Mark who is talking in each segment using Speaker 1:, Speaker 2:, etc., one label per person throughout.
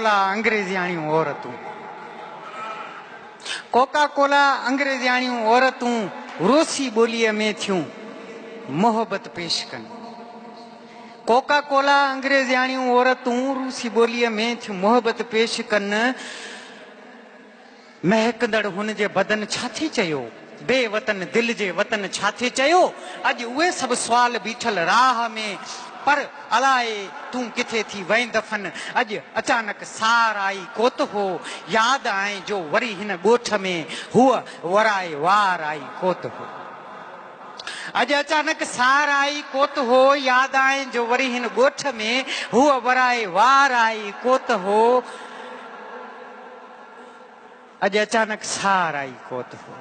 Speaker 1: Cola अंग्रेजियाणियूं औरतूं। Coca Cola अंग्रेजियाणियूं औरतूं रूसी ॿोलीअ में थियूं मोहब्बत पेश कनि। कोका कोला अंग्रेजियाणियूं औरतूं रूसी ॿोलीअ में थियूं मोहब्बत पेश कनि। महकंदड़ हुन जे बदन छा थी चयो, बेवतन दिल जे वतन छा थी चयो। अॼु उहे सभु सुवाल बीठल राह में, पर अलाए तूं किथे थी वहीं दफ़न। अॼु अचानक सार आई कोत हो, यादि आए जो वरी हिन ॻोठ में हूअ वराए वार आई कोत हो। अॼु अचानक सार आई कोत हो, यादि आए जो वरी हिन ॻोठ में हूअ वराए वार आई कोत हो। अॼु अचानक सार आई कोत हो,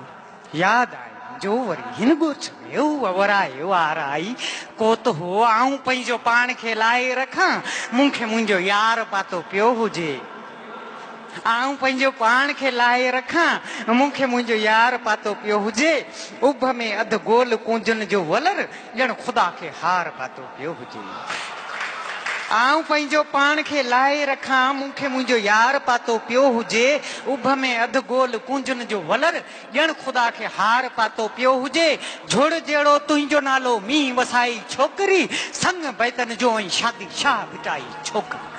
Speaker 1: यादि आए जो वरी हिन ॻोठ में हूअ वराए वार आई कोत हो। आऊं पंहिंजो पाण खे लाहे रखां, मूंखे मुंहिंजो यार पातो पियो हुजे। आऊं पंहिंजो पाण खे लाहे रखां, मूंखे मुंहिंजो यार पातो पियो हुजे। उभ में अधु गोल कुंजन जो वलर, ॼण ख़ुदा खे हार पातो पियो हुजे। आऊं पंहिंजो पाण खे लाहे रखां, मूंखे मुंहिंजो यार पातो पियो हुजे। उभ में अधु गोल कुंजन जो वलर, ॼण ख़ुदा खे हार पातो पियो हुजे। झुड़ जहिड़ो तुंहिंजो नालो मींहुं वसाई छोकिरी, संग बैतन जो ऐं शादी शाह भिटाई छोकिरी।